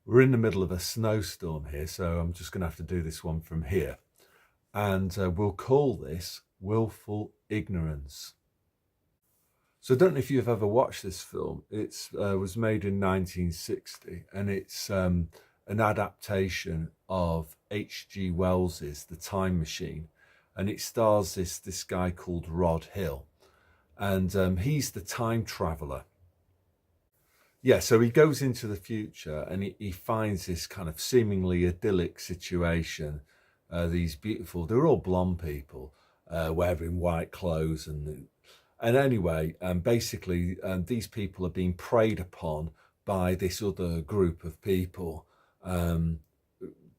We're in the middle of a snowstorm here, so I'm just going to have to do this one from here. And we'll call this Willful Ignorance. So I don't know if you've ever watched this film. It was made in 1960, and it's an adaptation of H.G. Wells's The Time Machine. And it stars this guy called Rod Hill. And he's the time traveller. Yeah, so he goes into the future and he finds this kind of seemingly idyllic situation. These beautiful, they're all blonde people wearing white clothes. And anyway, basically, these people are being preyed upon by this other group of people, the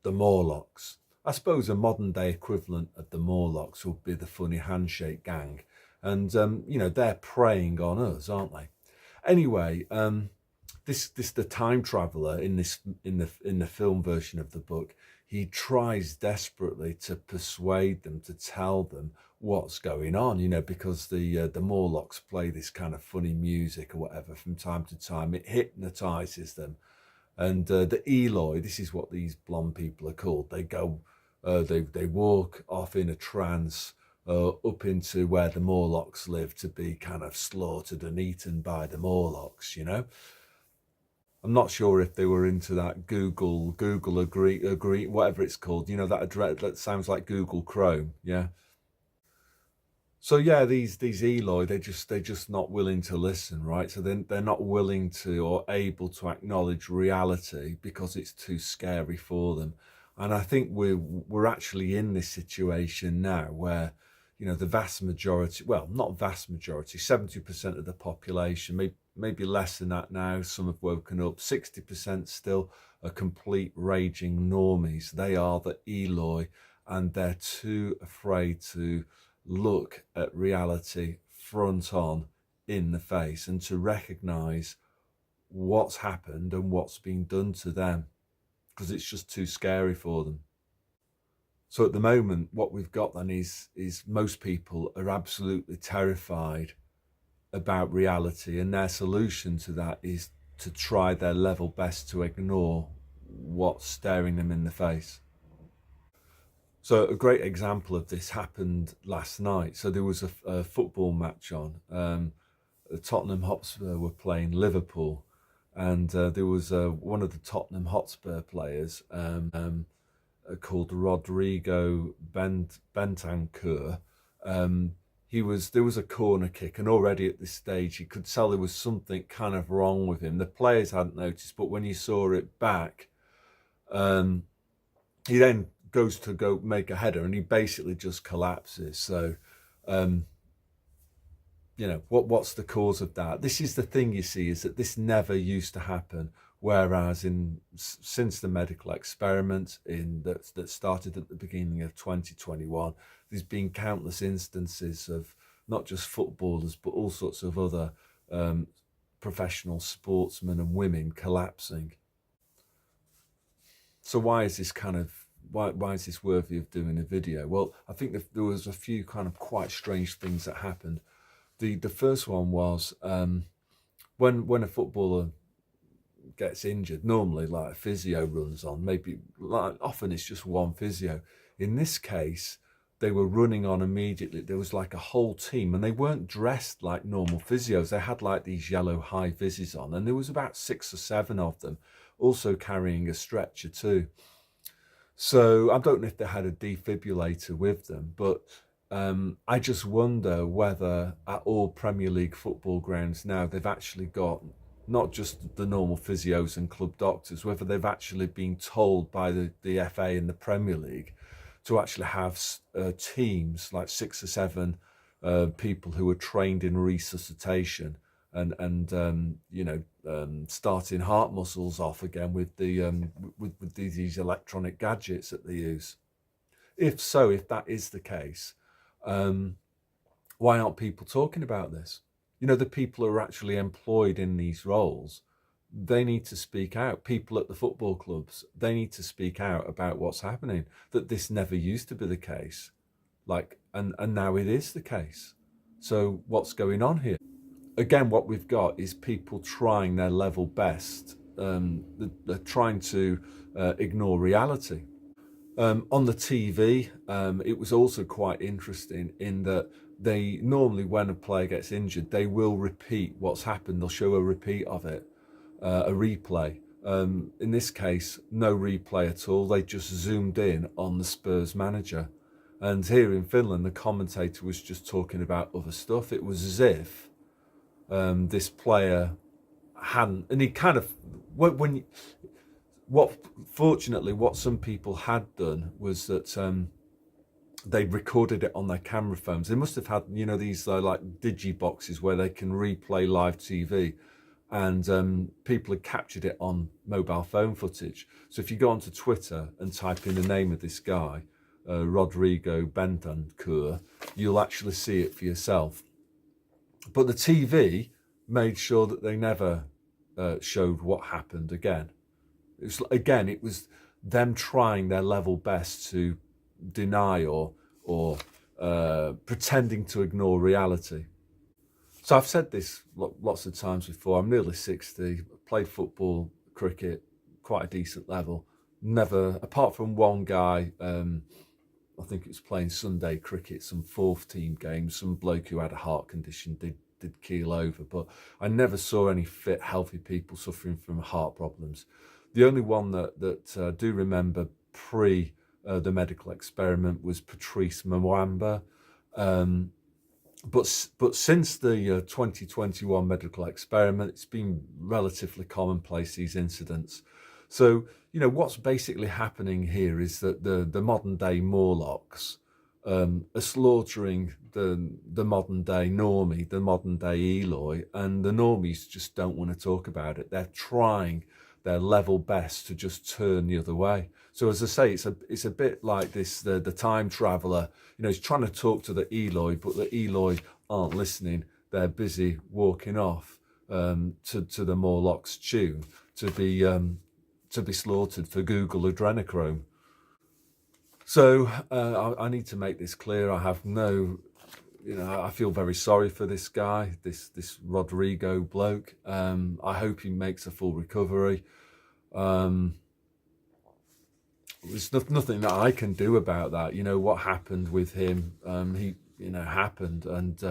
Morlocks. I suppose a modern day equivalent of the Morlocks would be the Funny Handshake Gang. And, they're preying on us, aren't they? Anyway, the time traveller in the film version of the book, he tries desperately to persuade them, to tell them what's going on, because the Morlocks play this kind of funny music or whatever from time to time. It hypnotizes them, and the Eloi, this is what these blonde people are called. They go, they walk off in a trance. Up into where the Morlocks live to be kind of slaughtered and eaten by the Morlocks, I'm not sure if they were into that Google agree, whatever it's called, that address that sounds like Google Chrome, yeah. So yeah, these Eloi, they're just not willing to listen, right? So they're not willing to or able to acknowledge reality because it's too scary for them. And I think we're actually in this situation now where, the vast majority, well, not vast majority, 70% of the population, maybe less than that now, some have woken up, 60% still are complete raging normies. They are the Eloi, and they're too afraid to look at reality front on in the face and to recognize what's happened and what's been done to them, because it's just too scary for them. So at the moment, what we've got then is most people are absolutely terrified about reality, and their solution to that is to try their level best to ignore what's staring them in the face. So a great example of this happened last night. So there was a football match on. Tottenham Hotspur were playing Liverpool, and there was one of the Tottenham Hotspur players called Rodrigo Bentancur. There was a corner kick, and already at this stage you could tell there was something kind of wrong with him. The players hadn't noticed, but when you saw it back, he then goes to go make a header and he basically just collapses. So what's the cause of that? This is the thing, you see, is that this never used to happen. Whereas since the medical experiment that started at the beginning of 2021, there's been countless instances of not just footballers, but all sorts of other professional sportsmen and women collapsing. So why is this why is this worthy of doing a video? Well, I think there was a few kind of quite strange things that happened. The first one was when a footballer gets injured, normally like a physio runs on, maybe often it's just one physio. In this case, they were running on immediately. There was like a whole team, and they weren't dressed like normal physios. They had like these yellow high vises on, and there was about 6 or 7 of them, also carrying a stretcher too. So I don't know if they had a defibrillator with them, but I just wonder whether at all Premier League football grounds now they've actually got not just the normal physios and club doctors, whether they've actually been told by the FA and the Premier League to actually have teams like 6 or 7 people who are trained in resuscitation and starting heart muscles off again with these electronic gadgets that they use. If that is the case, why aren't people talking about this? The people who are actually employed in these roles, they need to speak out. People at the football clubs, they need to speak out about what's happening, that this never used to be the case. And now it is the case. So what's going on here? Again, what we've got is people trying their level best they're trying to ignore reality. On the TV, it was also quite interesting in that they normally, when a player gets injured, they will repeat what's happened. They'll show a repeat of it, a replay. In this case, no replay at all. They just zoomed in on the Spurs manager. And here in Finland, the commentator was just talking about other stuff. It was as if this player hadn't, and he kind of, fortunately, what some people had done was that they recorded it on their camera phones. They must have had, these like digi boxes where they can replay live TV, and people had captured it on mobile phone footage. So if you go onto Twitter and type in the name of this guy, Rodrigo Bentancur, you'll actually see it for yourself. But the TV made sure that they never showed what happened again. It was them trying their level best to deny or pretending to ignore reality. So I've said this lots of times before. I'm nearly 60, played football, cricket, quite a decent level. Never, apart from one guy, I think it was playing Sunday cricket, some fourth team games, some bloke who had a heart condition did keel over, but I never saw any fit, healthy people suffering from heart problems. The only one that I do remember pre the medical experiment was Patrice Mwamba. But since the 2021 medical experiment, it's been relatively commonplace, these incidents. So, what's basically happening here is that the modern day Morlocks are slaughtering the modern day normie, the modern day Eloi, and the normies just don't want to talk about it. They're trying their level best to just turn the other way. So as I say, it's a bit like this, the time traveller, he's trying to talk to the Eloi, but the Eloi aren't listening. They're busy walking off to the Morlocks tune to be slaughtered for Google adrenochrome. So I need to make this clear. I have no, I feel very sorry for this guy, this Rodrigo bloke. I hope he makes a full recovery. There's nothing that I can do about that. What happened with him, he happened, and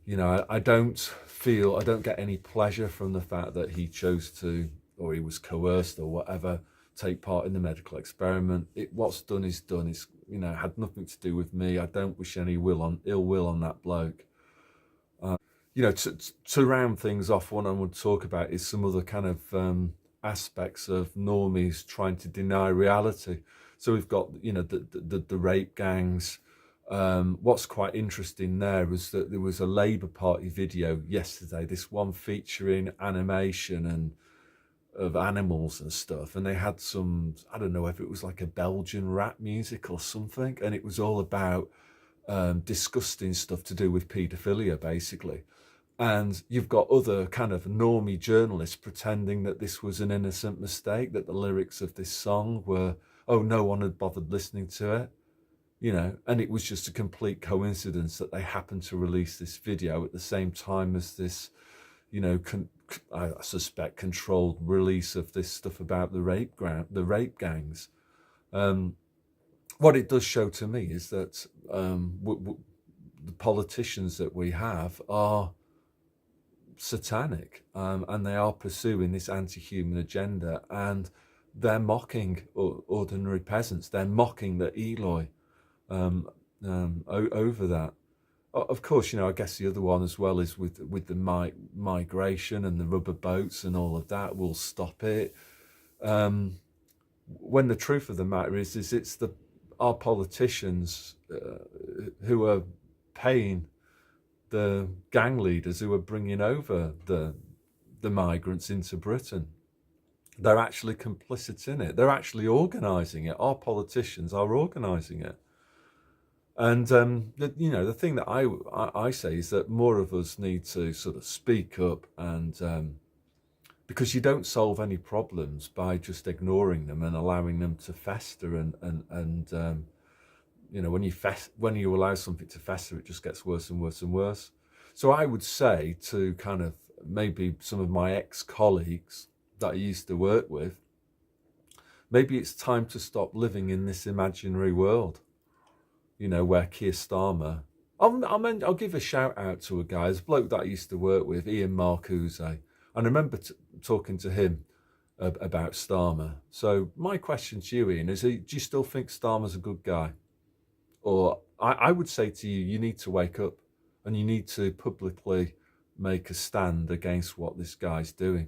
I don't get any pleasure from the fact that he chose to, or he was coerced or whatever, take part in the medical experiment. What's done is done. It's had nothing to do with me. I don't wish any ill will on that bloke. To round things off, what I want to talk about is some other kind of aspects of normies trying to deny reality. So we've got the rape gangs. What's quite interesting there was that there was a Labour Party video yesterday, this one featuring animation and of animals and stuff, and they had some, I don't know if it was like a Belgian rap music or something, and it was all about disgusting stuff to do with paedophilia, basically. And you've got other kind of normie journalists pretending that this was an innocent mistake, that the lyrics of this song were, no one had bothered listening to it, and it was just a complete coincidence that they happened to release this video at the same time as this, I suspect, controlled release of this stuff about the rape gangs. What it does show to me is that the politicians that we have are satanic, and they are pursuing this anti-human agenda, and they're mocking ordinary peasants. They're mocking the Eloi over that. Of course, I guess the other one as well is with the migration and the rubber boats and all of that will stop it. When the truth of the matter is it's our politicians who are paying the gang leaders who are bringing over the migrants into Britain. They're actually complicit in it. They're actually organising it. Our politicians are organising it. And the thing that I say is that more of us need to sort of speak up, and because you don't solve any problems by just ignoring them and allowing them to fester, and when you allow something to fester, it just gets worse and worse and worse. So I would say to kind of maybe some of my ex-colleagues that he used to work with. Maybe it's time to stop living in this imaginary world, you know, where Keir Starmer... I'll give a shout out to a guy, there's a bloke that I used to work with, Ian Marcuse. And I remember talking to him about Starmer. So my question to you, Ian, is do you still think Starmer's a good guy? Or I would say to you, you need to wake up and you need to publicly make a stand against what this guy's doing,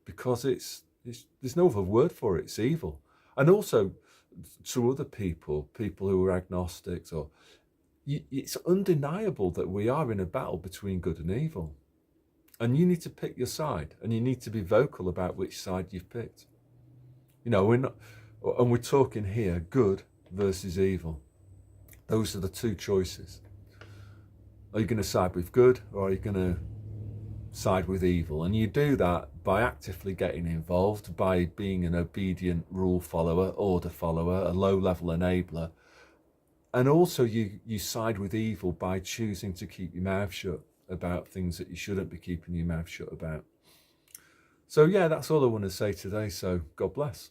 because it's there's no other word for it, it's evil. And also to other people who are agnostics, or it's undeniable that we are in a battle between good and evil. And you need to pick your side, and you need to be vocal about which side you've picked. You know, we're talking here good versus evil. Those are the two choices. Are you going to side with good, or are you going to side with evil? And you do that by actively getting involved, by being an obedient rule follower, order follower, a low-level enabler. And also you side with evil by choosing to keep your mouth shut about things that you shouldn't be keeping your mouth shut about. So yeah, that's all I want to say today. So God bless.